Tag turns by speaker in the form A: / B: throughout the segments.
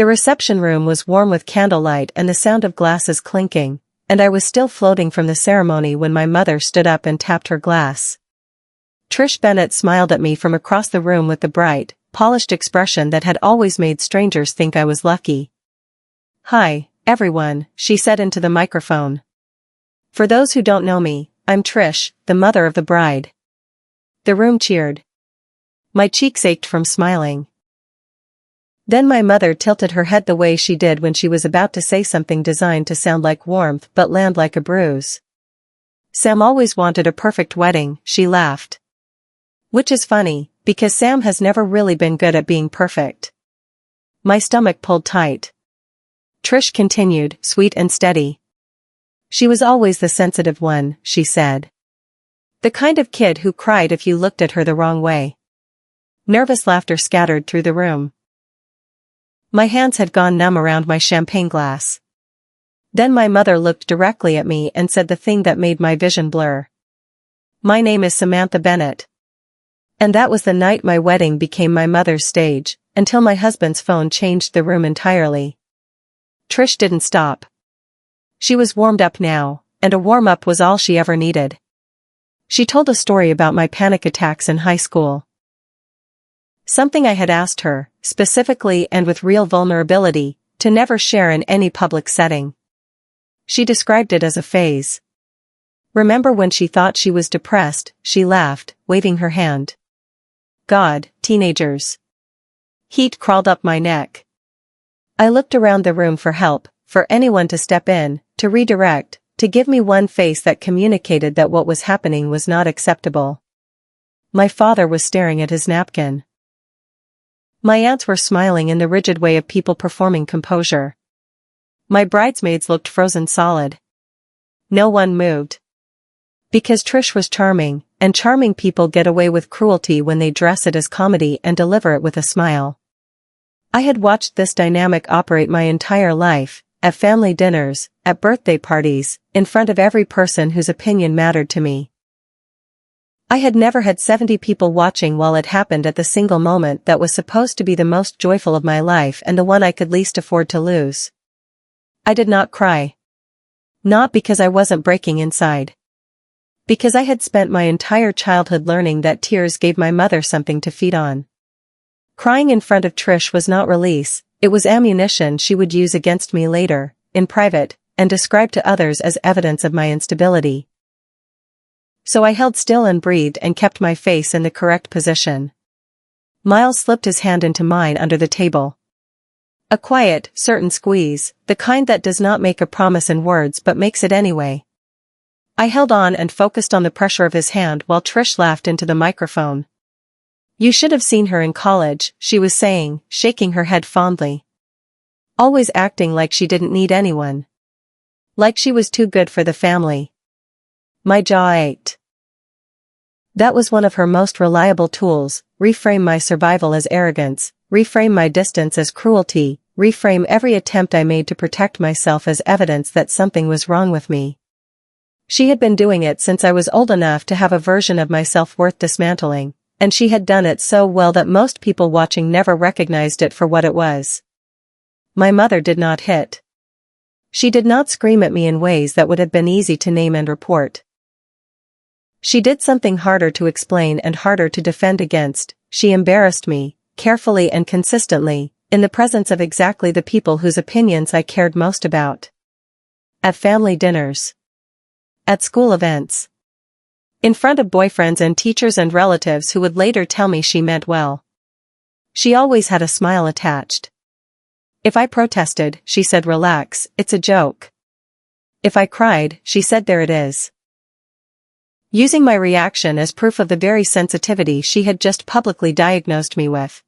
A: The reception room was warm with candlelight and the sound of glasses clinking, and I was still floating from the ceremony when my mother stood up and tapped her glass. Trish Bennett smiled at me from across the room with the bright, polished expression that had always made strangers think I was lucky. "Hi, everyone," she said into the microphone. "For those who don't know me, I'm Trish, the mother of the bride." The room cheered. My cheeks ached from smiling. Then my mother tilted her head the way she did when she was about to say something designed to sound like warmth but land like a bruise. "Sam always wanted a perfect wedding," she laughed. Which is funny, because Sam has never really been good at being perfect. My stomach pulled tight. Trish continued, sweet and steady. "She was always the sensitive one," she said. "The kind of kid who cried if you looked at her the wrong way." Nervous laughter scattered through the room. My hands had gone numb around my champagne glass. Then my mother looked directly at me and said the thing that made my vision blur. "My name is Samantha Bennett." And that was the night my wedding became my mother's stage, until my husband's phone changed the room entirely. Trish didn't stop. She was warmed up now, and a warm-up was all she ever needed. She told a story about my panic attacks in high school. Something I had asked her, specifically and with real vulnerability, to never share in any public setting. She described it as a phase. "Remember when she thought she was depressed?" she laughed, waving her hand. God, teenagers. Heat crawled up my neck. I looked around the room for help, for anyone to step in, to redirect, to give me one face that communicated that what was happening was not acceptable. My father was staring at his napkin. My aunts were smiling in the rigid way of people performing composure. My bridesmaids looked frozen solid. No one moved. Because Trish was charming, and charming people get away with cruelty when they dress it as comedy and deliver it with a smile. I had watched this dynamic operate my entire life, at family dinners, at birthday parties, in front of every person whose opinion mattered to me. I had never had 70 people watching while it happened at the single moment that was supposed to be the most joyful of my life and the one I could least afford to lose. I did not cry. Not because I wasn't breaking inside. Because I had spent my entire childhood learning that tears gave my mother something to feed on. Crying in front of Trish was not release, it was ammunition she would use against me later, in private, and describe to others as evidence of my instability. So I held still and breathed and kept my face in the correct position. Miles slipped his hand into mine under the table. A quiet, certain squeeze, the kind that does not make a promise in words but makes it anyway. I held on and focused on the pressure of his hand while Trish laughed into the microphone. "You should have seen her in college," she was saying, shaking her head fondly. "Always acting like she didn't need anyone. Like she was too good for the family." My jaw ached. That was one of her most reliable tools: reframe my survival as arrogance, reframe my distance as cruelty, reframe every attempt I made to protect myself as evidence that something was wrong with me. She had been doing it since I was old enough to have a version of myself worth dismantling, and she had done it so well that most people watching never recognized it for what it was. My mother did not hit. She did not scream at me in ways that would have been easy to name and report. She did something harder to explain and harder to defend against. She embarrassed me, carefully and consistently, in the presence of exactly the people whose opinions I cared most about. At family dinners. At school events. In front of boyfriends and teachers and relatives who would later tell me she meant well. She always had a smile attached. If I protested, she said, "Relax, it's a joke." If I cried, she said, "There it is." Using my reaction as proof of the very sensitivity she had just publicly diagnosed me with.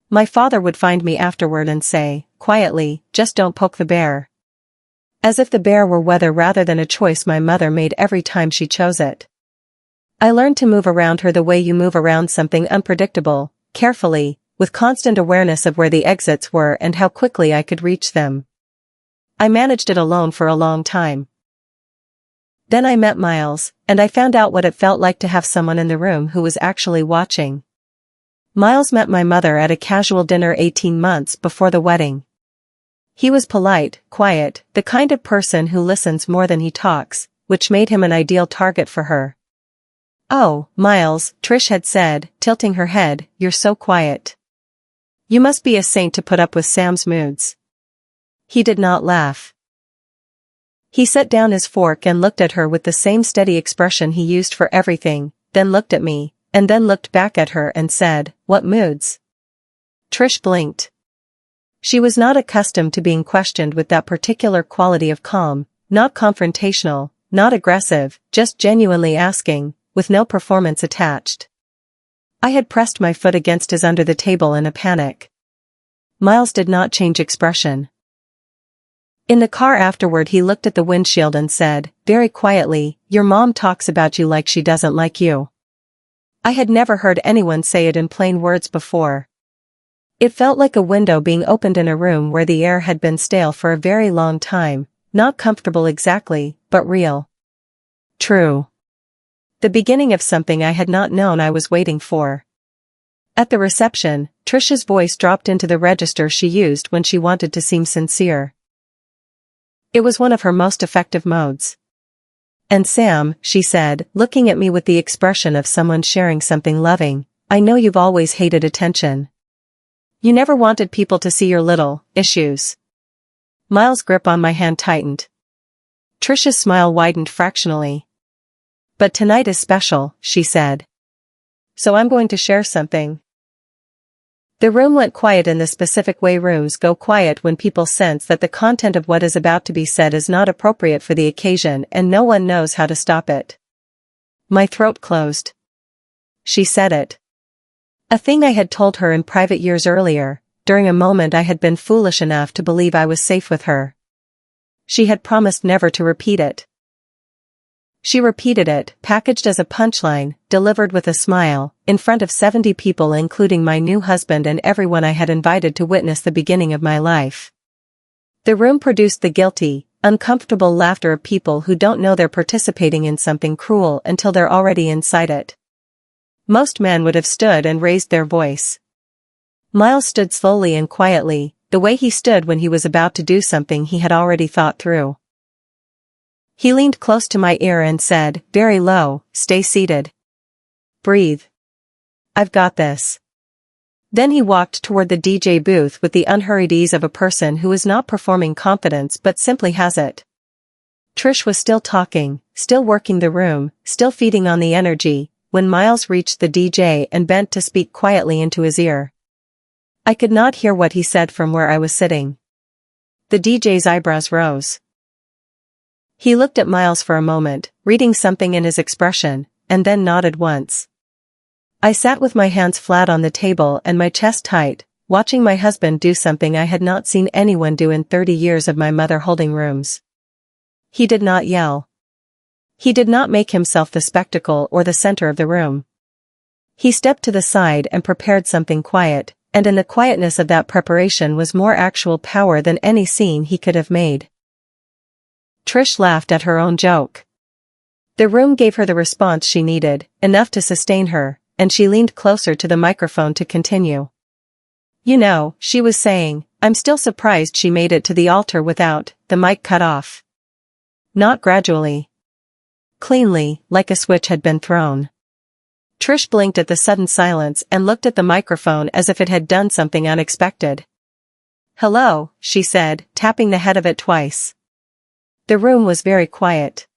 A: My father would find me afterward and say, quietly, "Just don't poke the bear." As if the bear were weather rather than a choice my mother made every time she chose it. I learned to move around her the way you move around something unpredictable, carefully, with constant awareness of where the exits were and how quickly I could reach them. I managed it alone for a long time. Then I met Miles, and I found out what it felt like to have someone in the room who was actually watching. Miles met my mother at a casual dinner 18 months before the wedding. He was polite, quiet, the kind of person who listens more than he talks, which made him an ideal target for her. "Oh, Miles," Trish had said, tilting her head, "you're so quiet. You must be a saint to put up with Sam's moods." He did not laugh. He set down his fork and looked at her with the same steady expression he used for everything, then looked at me, and then looked back at her and said, "What moods?" Trish blinked. She was not accustomed to being questioned with that particular quality of calm, not confrontational, not aggressive, just genuinely asking, with no performance attached. I had pressed my foot against his under the table in a panic. Miles did not change expression. In the car afterward he looked at the windshield and said, very quietly, "Your mom talks about you like she doesn't like you." I had never heard anyone say it in plain words before. It felt like a window being opened in a room where the air had been stale for a very long time, not comfortable exactly, but real. True. The beginning of something I had not known I was waiting for. At the reception, Trish's voice dropped into the register she used when she wanted to seem sincere. It was one of her most effective modes. "And Sam," she said, looking at me with the expression of someone sharing something loving, "I know you've always hated attention. You never wanted people to see your little issues." Miles' grip on my hand tightened. Trish's smile widened fractionally. "But tonight is special," she said. "So I'm going to share something." The room went quiet in the specific way rooms go quiet when people sense that the content of what is about to be said is not appropriate for the occasion and no one knows how to stop it. My throat closed. She said it. A thing I had told her in private years earlier, during a moment I had been foolish enough to believe I was safe with her. She had promised never to repeat it. She repeated it, packaged as a punchline, delivered with a smile, in front of 70 people including my new husband and everyone I had invited to witness the beginning of my life. The room produced the guilty, uncomfortable laughter of people who don't know they're participating in something cruel until they're already inside it. Most men would have stood and raised their voice. Miles stood slowly and quietly, the way he stood when he was about to do something he had already thought through. He leaned close to my ear and said, very low, "Stay seated. Breathe. I've got this." Then he walked toward the DJ booth with the unhurried ease of a person who is not performing confidence but simply has it. Trish was still talking, still working the room, still feeding on the energy, when Miles reached the DJ and bent to speak quietly into his ear. I could not hear what he said from where I was sitting. The DJ's eyebrows rose. He looked at Miles for a moment, reading something in his expression, and then nodded once. I sat with my hands flat on the table and my chest tight, watching my husband do something I had not seen anyone do in 30 years of my mother holding rooms. He did not yell. He did not make himself the spectacle or the center of the room. He stepped to the side and prepared something quiet, and in the quietness of that preparation was more actual power than any scene he could have made. Trish laughed at her own joke. The room gave her the response she needed, enough to sustain her, and she leaned closer to the microphone to continue. "You know," she was saying, "I'm still surprised she made it to the altar without the mic cut off. Not gradually. Cleanly, like a switch had been thrown." Trish blinked at the sudden silence and looked at the microphone as if it had done something unexpected. "Hello," she said, tapping the head of it twice. The room was very quiet.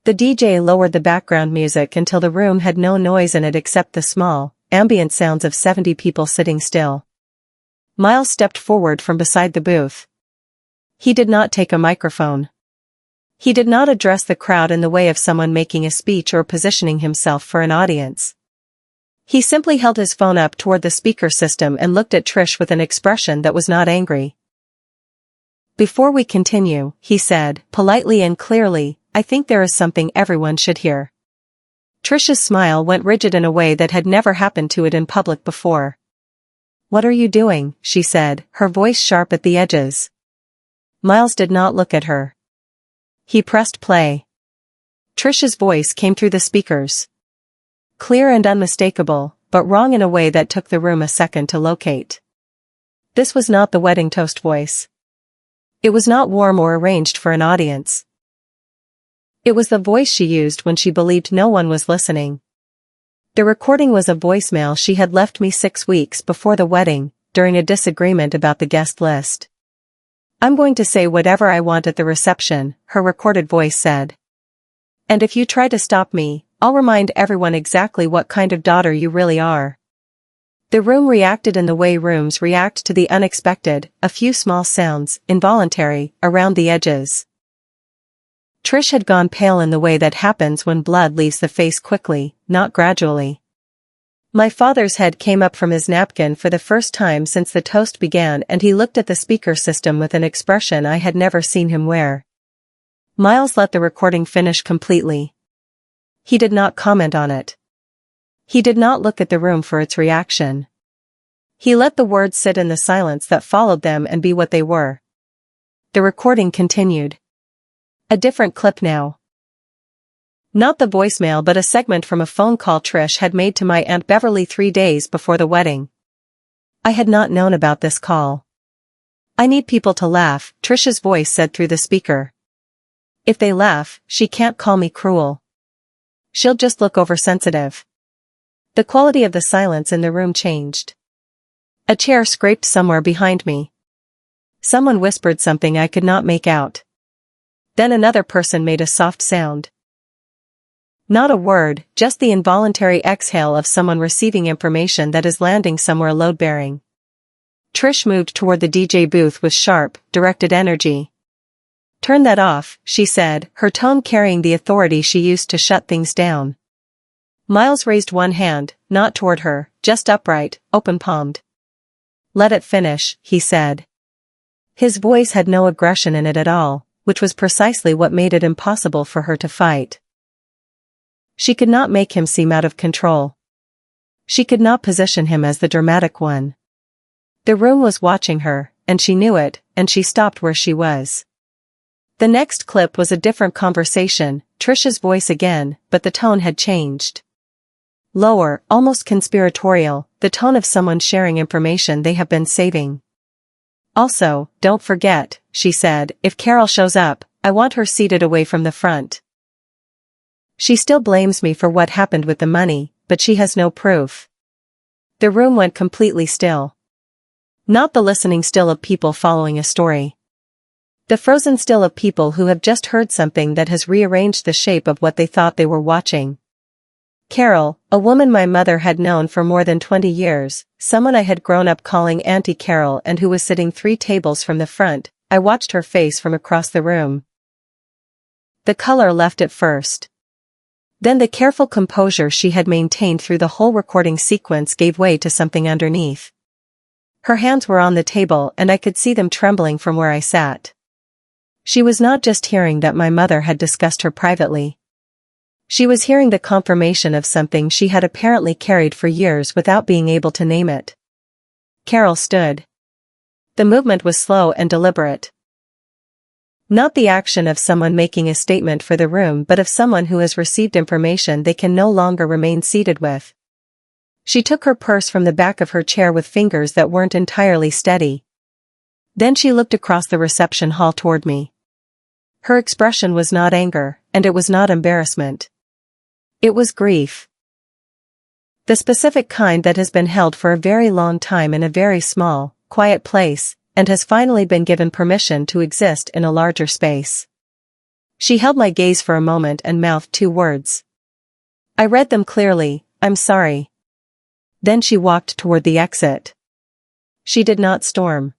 A: The DJ lowered the background music until the room had no noise in it except the small, ambient sounds of 70 people sitting still. Miles stepped forward from beside the booth. He did not take a microphone. He did not address the crowd in the way of someone making a speech or positioning himself for an audience. He simply held his phone up toward the speaker system and looked at Trish with an expression that was not angry. "Before we continue," he said, politely and clearly, "I think there is something everyone should hear." Trish's smile went rigid in a way that had never happened to it in public before. "What are you doing?" she said, her voice sharp at the edges. Miles did not look at her. He pressed play. Trish's voice came through the speakers. Clear and unmistakable, but wrong in a way that took the room a second to locate. This was not the wedding toast voice. It was not warm or arranged for an audience. It was the voice she used when she believed no one was listening. The recording was a voicemail she had left me 6 weeks before the wedding, during a disagreement about the guest list. "I'm going to say whatever I want at the reception," her recorded voice said. "And if you try to stop me, I'll remind everyone exactly what kind of daughter you really are." The room reacted in the way rooms react to the unexpected, a few small sounds, involuntary, around the edges. Trish had gone pale in the way that happens when blood leaves the face quickly, not gradually. My father's head came up from his napkin for the first time since the toast began, and he looked at the speaker system with an expression I had never seen him wear. Miles let the recording finish completely. He did not comment on it. He did not look at the room for its reaction. He let the words sit in the silence that followed them and be what they were. The recording continued. A different clip now. Not the voicemail, but a segment from a phone call Trish had made to my Aunt Beverly 3 days before the wedding. I had not known about this call. "I need people to laugh," Trish's voice said through the speaker. "If they laugh, she can't call me cruel. She'll just look oversensitive." The quality of the silence in the room changed. A chair scraped somewhere behind me. Someone whispered something I could not make out. Then another person made a soft sound. Not a word, just the involuntary exhale of someone receiving information that is landing somewhere load-bearing. Trish moved toward the DJ booth with sharp, directed energy. "Turn that off," she said, her tone carrying the authority she used to shut things down. Miles raised one hand, not toward her, just upright, open-palmed. "Let it finish," he said. His voice had no aggression in it at all, which was precisely what made it impossible for her to fight. She could not make him seem out of control. She could not position him as the dramatic one. The room was watching her, and she knew it, and she stopped where she was. The next clip was a different conversation, Trish's voice again, but the tone had changed. Lower, almost conspiratorial, the tone of someone sharing information they have been saving. "Also, don't forget," she said, "if Carol shows up, I want her seated away from the front. She still blames me for what happened with the money, but she has no proof." The room went completely still. Not the listening still of people following a story. The frozen still of people who have just heard something that has rearranged the shape of what they thought they were watching. Carol, a woman my mother had known for more than 20 years, someone I had grown up calling Auntie Carol, and who was sitting 3 tables from the front, I watched her face from across the room. The color left it first. Then the careful composure she had maintained through the whole recording sequence gave way to something underneath. Her hands were on the table and I could see them trembling from where I sat. She was not just hearing that my mother had discussed her privately. She was hearing the confirmation of something she had apparently carried for years without being able to name it. Carol stood. The movement was slow and deliberate. Not the action of someone making a statement for the room, but of someone who has received information they can no longer remain seated with. She took her purse from the back of her chair with fingers that weren't entirely steady. Then she looked across the reception hall toward me. Her expression was not anger, and it was not embarrassment. It was grief. The specific kind that has been held for a very long time in a very small, quiet place, and has finally been given permission to exist in a larger space. She held my gaze for a moment and mouthed 2 words. I read them clearly, "I'm sorry." Then she walked toward the exit. She did not storm.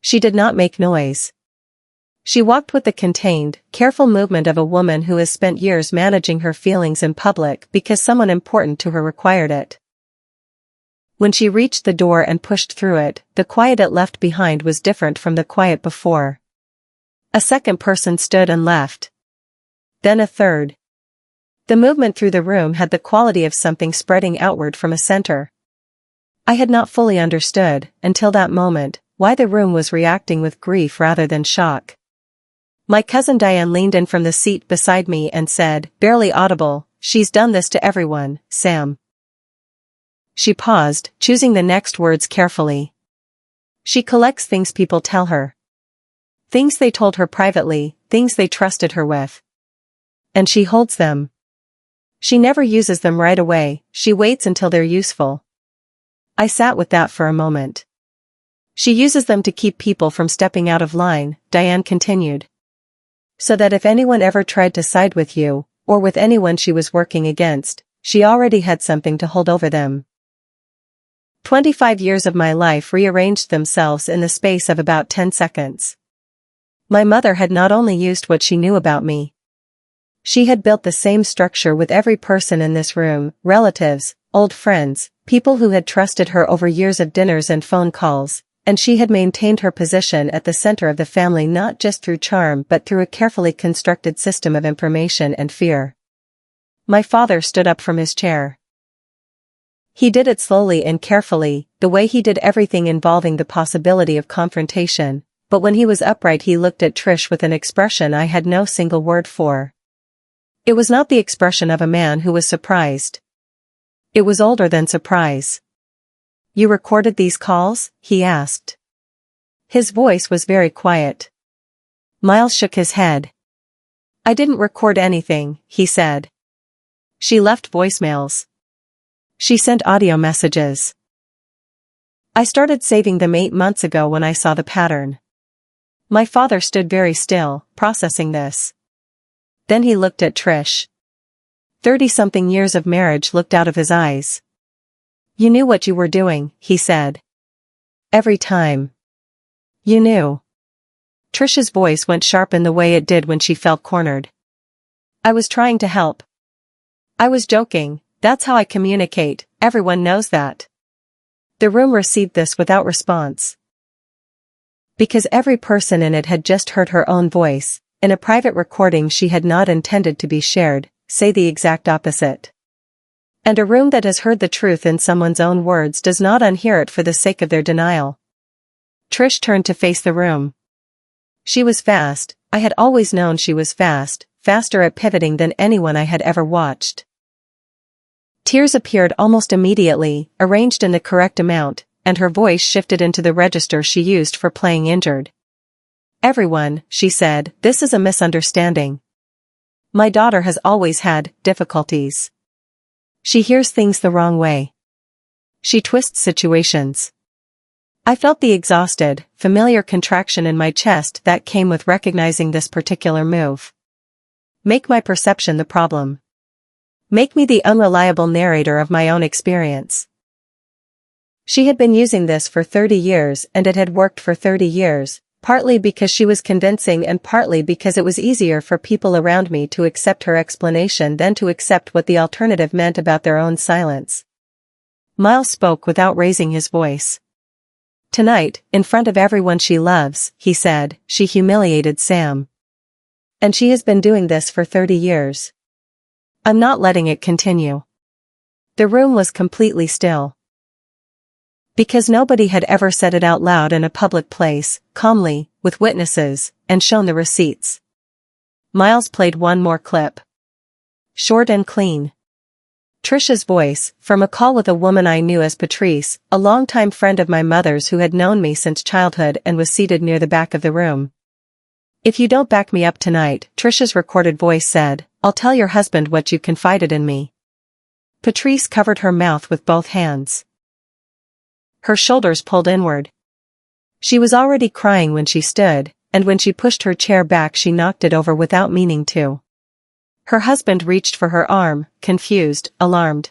A: She did not make noise. She walked with the contained, careful movement of a woman who has spent years managing her feelings in public because someone important to her required it. When she reached the door and pushed through it, the quiet it left behind was different from the quiet before. A second person stood and left. Then a third. The movement through the room had the quality of something spreading outward from a center. I had not fully understood, until that moment, why the room was reacting with grief rather than shock. My cousin Diane leaned in from the seat beside me and said, barely audible, "She's done this to everyone, Sam." She paused, choosing the next words carefully. She collects things people tell her. Things they told her privately, things they trusted her with. And she holds them. She never uses them right away, she waits until they're useful. I sat with that for a moment. She uses them to keep people from stepping out of line, Diane continued. So that if anyone ever tried to side with you, or with anyone she was working against, she already had something to hold over them. 25 years of my life rearranged themselves in the space of about 10 seconds. My mother had not only used what she knew about me. She had built the same structure with every person in this room, relatives, old friends, people who had trusted her over years of dinners and phone calls, and she had maintained her position at the center of the family not just through charm but through a carefully constructed system of information and fear. My father stood up from his chair. He did it slowly and carefully, the way he did everything involving the possibility of confrontation, but when he was upright he looked at Trish with an expression I had no single word for. It was not the expression of a man who was surprised. It was older than surprise. You recorded these calls? He asked. His voice was very quiet. Miles shook his head. I didn't record anything, he said. She left voicemails. She sent audio messages. I started saving them 8 months ago when I saw the pattern. My father stood very still, processing this. Then he looked at Trish. 30-something years of marriage looked out of his eyes. You knew what you were doing, he said. Every time. You knew. Trish's voice went sharp in the way it did when she felt cornered. I was trying to help. I was joking, that's how I communicate, everyone knows that. The room received this without response. Because every person in it had just heard her own voice, in a private recording she had not intended to be shared, say the exact opposite. And a room that has heard the truth in someone's own words does not unhear it for the sake of their denial. Trish turned to face the room. She was fast, I had always known she was fast, faster at pivoting than anyone I had ever watched. Tears appeared almost immediately, arranged in the correct amount, and her voice shifted into the register she used for playing injured. Everyone, she said, this is a misunderstanding. My daughter has always had difficulties. She hears things the wrong way. She twists situations. I felt the exhausted, familiar contraction in my chest that came with recognizing this particular move. Make my perception the problem. Make me the unreliable narrator of my own experience. She had been using this for 30 years and it had worked for 30 years, partly because she was convincing and partly because it was easier for people around me to accept her explanation than to accept what the alternative meant about their own silence. Miles spoke without raising his voice. Tonight, in front of everyone she loves, he said, she humiliated Sam. And she has been doing this for 30 years. I'm not letting it continue. The room was completely still. Because nobody had ever said it out loud in a public place, calmly, with witnesses, and shown the receipts. Miles played one more clip. Short and clean. Trish's voice, from a call with a woman I knew as Patrice, a longtime friend of my mother's who had known me since childhood and was seated near the back of the room. If you don't back me up tonight, Trish's recorded voice said, I'll tell your husband what you confided in me. Patrice covered her mouth with both hands. Her shoulders pulled inward. She was already crying when she stood, and when she pushed her chair back she knocked it over without meaning to. Her husband reached for her arm, confused, alarmed.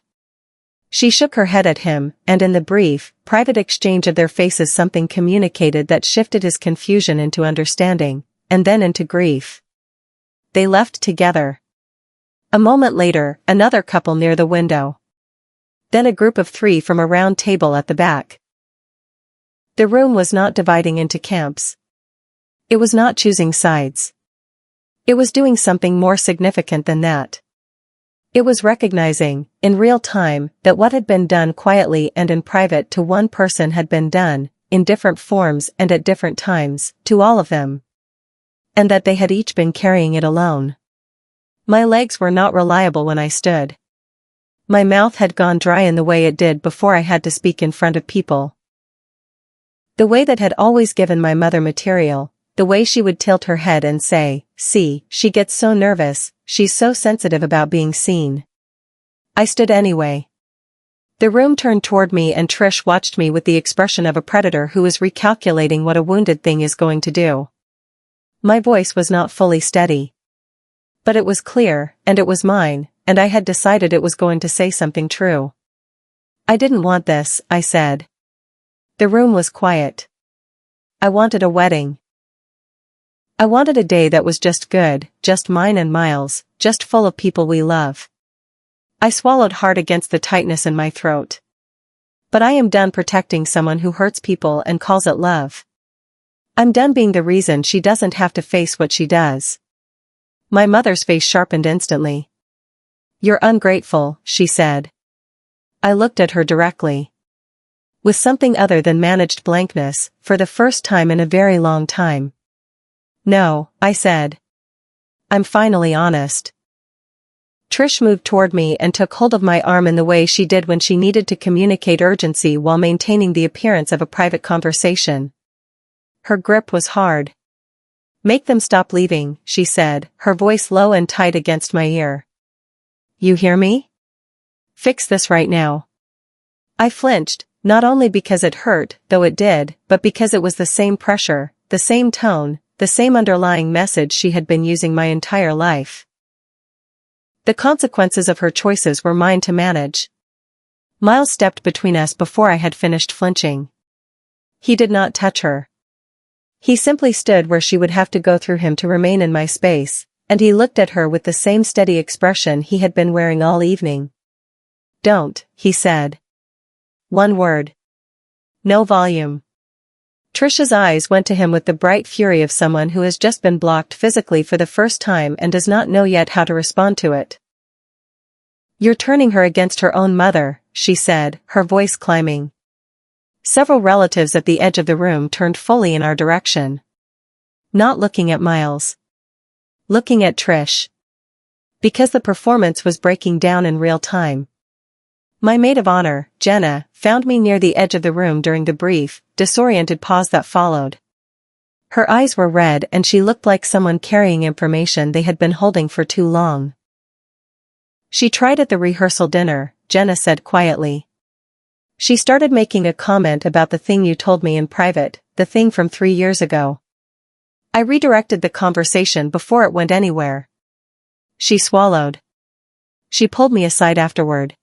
A: She shook her head at him, and in the brief, private exchange of their faces something communicated that shifted his confusion into understanding, and then into grief. They left together. A moment later, another couple near the window. Then a group of 3 from a round table at the back. The room was not dividing into camps. It was not choosing sides. It was doing something more significant than that. It was recognizing, in real time, that what had been done quietly and in private to one person had been done, in different forms and at different times, to all of them. And that they had each been carrying it alone. My legs were not reliable when I stood. My mouth had gone dry in the way it did before I had to speak in front of people. The way that had always given my mother material, the way she would tilt her head and say, "See, she gets so nervous, she's so sensitive about being seen." I stood anyway. The room turned toward me and Trish watched me with the expression of a predator who is recalculating what a wounded thing is going to do. My voice was not fully steady. But it was clear, and it was mine, and I had decided it was going to say something true. "I didn't want this," I said. The room was quiet. I wanted a wedding. I wanted a day that was just good, just mine and Miles, just full of people we love. I swallowed hard against the tightness in my throat. But I am done protecting someone who hurts people and calls it love. I'm done being the reason she doesn't have to face what she does. My mother's face sharpened instantly. "You're ungrateful," she said. I looked at her directly. With something other than managed blankness, for the first time in a very long time. "No," I said. "I'm finally honest." Trish moved toward me and took hold of my arm in the way she did when she needed to communicate urgency while maintaining the appearance of a private conversation. Her grip was hard. "Make them stop leaving," she said, her voice low and tight against my ear. "You hear me? Fix this right now." I flinched, not only because it hurt, though it did, but because it was the same pressure, the same tone, the same underlying message she had been using my entire life. The consequences of her choices were mine to manage. Miles stepped between us before I had finished flinching. He did not touch her. He simply stood where she would have to go through him to remain in my space, and he looked at her with the same steady expression he had been wearing all evening. "Don't," he said. One word. No volume. Trish's eyes went to him with the bright fury of someone who has just been blocked physically for the first time and does not know yet how to respond to it. "You're turning her against her own mother," she said, her voice climbing. Several relatives at the edge of the room turned fully in our direction. Not looking at Miles. Looking at Trish. Because the performance was breaking down in real time. My maid of honor, Jenna, found me near the edge of the room during the brief, disoriented pause that followed. Her eyes were red and she looked like someone carrying information they had been holding for too long. "She tried at the rehearsal dinner," Jenna said quietly. "She started making a comment about the thing you told me in private, the thing from 3 years ago. I redirected the conversation before it went anywhere. She swallowed. She pulled me aside afterward.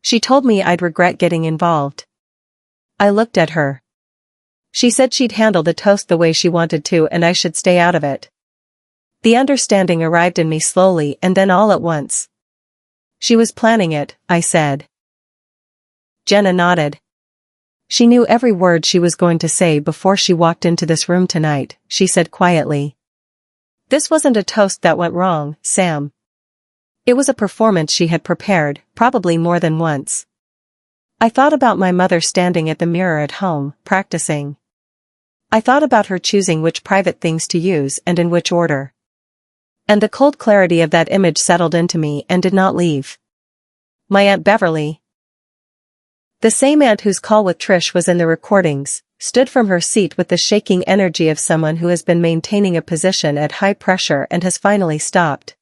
A: She told me I'd regret getting involved." I looked at her. She said she'd handle the toast the way she wanted to and I should stay out of it. The understanding arrived in me slowly and then all at once. "She was planning it," I said. Jenna nodded. "She knew every word she was going to say before she walked into this room tonight," she said quietly. "This wasn't a toast that went wrong, Sam. It was a performance she had prepared, probably more than once. I thought about my mother standing at the mirror at home, practicing. I thought about her choosing which private things to use and in which order. And the cold clarity of that image settled into me and did not leave. My Aunt Beverly, the same aunt whose call with Trish was in the recordings, stood from her seat with the shaking energy of someone who has been maintaining a position at high pressure and has finally stopped.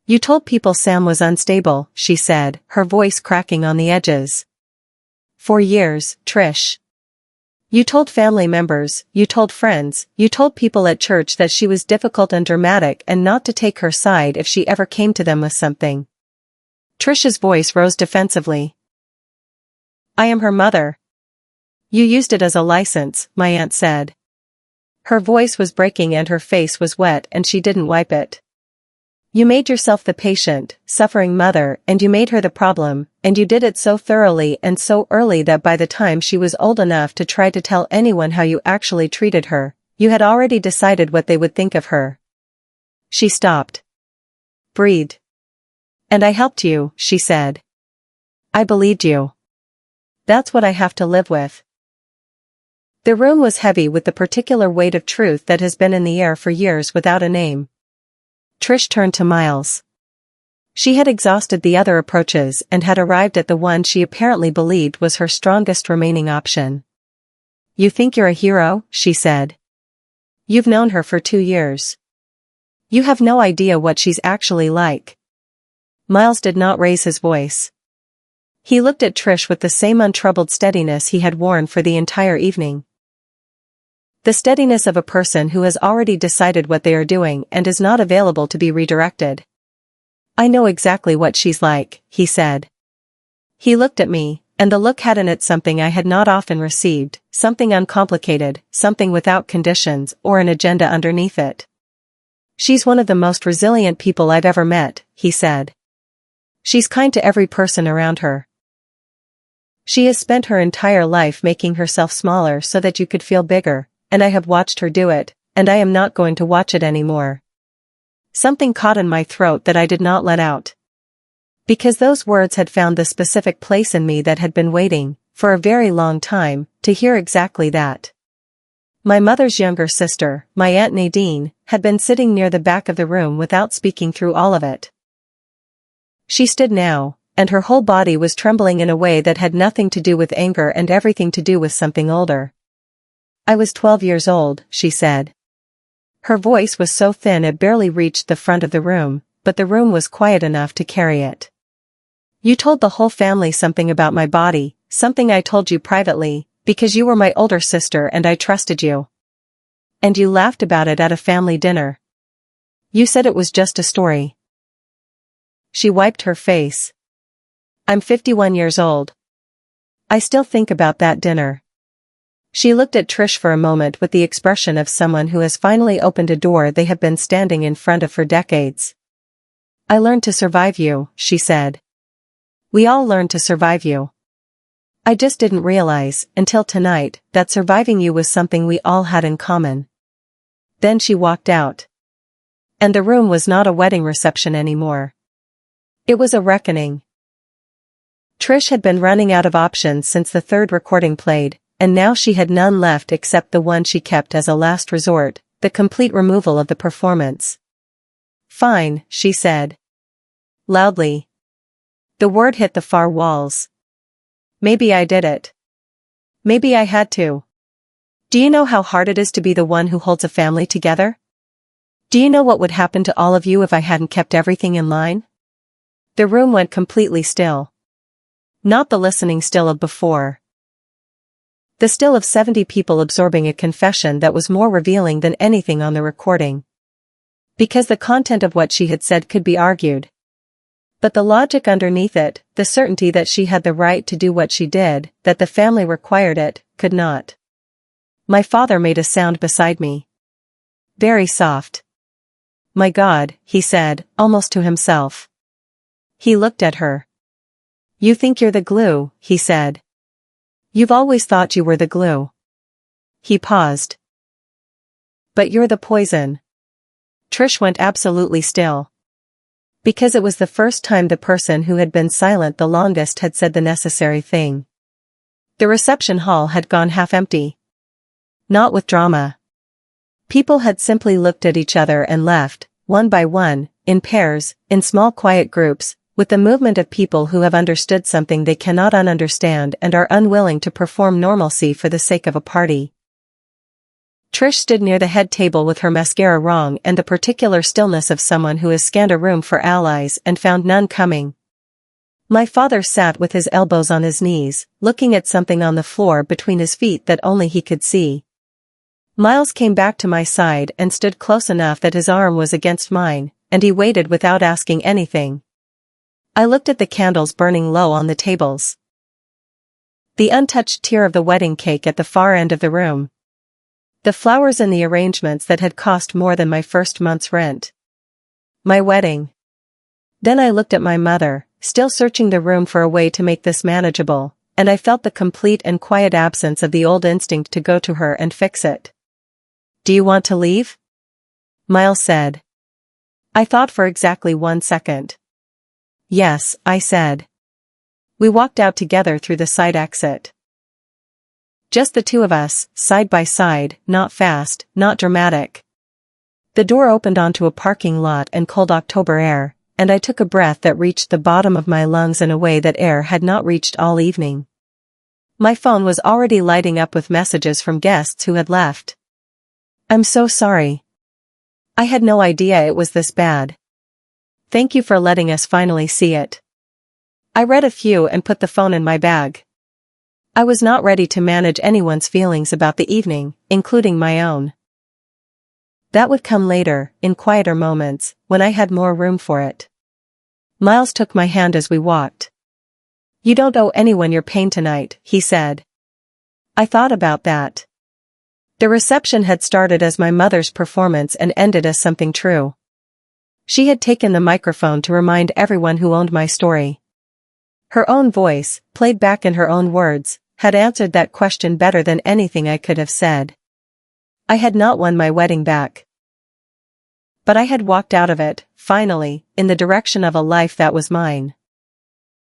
A: "You told people Sam was unstable," she said, her voice cracking on the edges. "For years, Trish. You told family members, you told friends, you told people at church that she was difficult and dramatic and not to take her side if she ever came to them with something." Trish's voice rose defensively. "I am her mother." "You used it as a license," my aunt said. Her voice was breaking and her face was wet and she didn't wipe it. "You made yourself the patient, suffering mother and you made her the problem, and you did it so thoroughly and so early that by the time she was old enough to try to tell anyone how you actually treated her, you had already decided what they would think of her." She stopped. Breathed. "And I helped you," she said. "I believed you. That's what I have to live with." The room was heavy with the particular weight of truth that has been in the air for years without a name. Trish turned to Miles. She had exhausted the other approaches and had arrived at the one she apparently believed was her strongest remaining option. "You think you're a hero?" she said. "You've known her for 2 years. You have no idea what she's actually like." Miles did not raise his voice. He looked at Trish with the same untroubled steadiness he had worn for the entire evening. The steadiness of a person who has already decided what they are doing and is not available to be redirected. "I know exactly what she's like," he said. He looked at me, and the look had in it something I had not often received, something uncomplicated, something without conditions or an agenda underneath it. "She's one of the most resilient people I've ever met," he said. "She's kind to every person around her. She has spent her entire life making herself smaller so that you could feel bigger, and I have watched her do it, and I am not going to watch it anymore." Something caught in my throat that I did not let out. Because those words had found the specific place in me that had been waiting, for a very long time, to hear exactly that. My mother's younger sister, my Aunt Nadine, had been sitting near the back of the room without speaking through all of it. She stood now, and her whole body was trembling in a way that had nothing to do with anger and everything to do with something older. "I was 12 years old," she said. Her voice was so thin it barely reached the front of the room, but the room was quiet enough to carry it. "You told the whole family something about my body, something I told you privately, because you were my older sister and I trusted you. And you laughed about it at a family dinner. You said it was just a story." She wiped her face. "I'm 51 years old. I still think about that dinner." She looked at Trish for a moment with the expression of someone who has finally opened a door they have been standing in front of for decades. "I learned to survive you," she said. "We all learned to survive you. I just didn't realize, until tonight, that surviving you was something we all had in common." Then she walked out. And the room was not a wedding reception anymore. It was a reckoning. Trish had been running out of options since the third recording played, and now she had none left except the one she kept as a last resort, the complete removal of the performance. "Fine," she said. Loudly. The word hit the far walls. "Maybe I did it. Maybe I had to. Do you know how hard it is to be the one who holds a family together? Do you know what would happen to all of you if I hadn't kept everything in line?" The room went completely still. Not the listening still of before. The still of 70 people absorbing a confession that was more revealing than anything on the recording. Because the content of what she had said could be argued. But the logic underneath it, the certainty that she had the right to do what she did, that the family required it, could not. My father made a sound beside me. Very soft. "My God," he said, almost to himself. He looked at her. "You think you're the glue," he said. "You've always thought you were the glue." He paused. "But you're the poison." Trish went absolutely still. Because it was the first time the person who had been silent the longest had said the necessary thing. The reception hall had gone half empty. Not with drama. People had simply looked at each other and left, one by one, in pairs, in small quiet groups, with the movement of people who have understood something they cannot ununderstand and are unwilling to perform normalcy for the sake of a party. Trish stood near the head table with her mascara wrong and the particular stillness of someone who has scanned a room for allies and found none coming. My father sat with his elbows on his knees, looking at something on the floor between his feet that only he could see. Miles came back to my side and stood close enough that his arm was against mine, and he waited without asking anything. I looked at the candles burning low on the tables. The untouched tier of the wedding cake at the far end of the room. The flowers and the arrangements that had cost more than my first month's rent. My wedding. Then I looked at my mother, still searching the room for a way to make this manageable, and I felt the complete and quiet absence of the old instinct to go to her and fix it. "Do you want to leave?" Miles said. I thought for exactly 1 second. "Yes," I said. We walked out together through the side exit. Just the two of us, side by side, not fast, not dramatic. The door opened onto a parking lot and cold October air, and I took a breath that reached the bottom of my lungs in a way that air had not reached all evening. My phone was already lighting up with messages from guests who had left. "I'm so sorry. I had no idea it was this bad. Thank you for letting us finally see it." I read a few and put the phone in my bag. I was not ready to manage anyone's feelings about the evening, including my own. That would come later, in quieter moments, when I had more room for it. Miles took my hand as we walked. "You don't owe anyone your pain tonight," he said. I thought about that. The reception had started as my mother's performance and ended as something true. She had taken the microphone to remind everyone who owned my story. Her own voice, played back in her own words, had answered that question better than anything I could have said. I had not won my wedding back. But I had walked out of it, finally, in the direction of a life that was mine.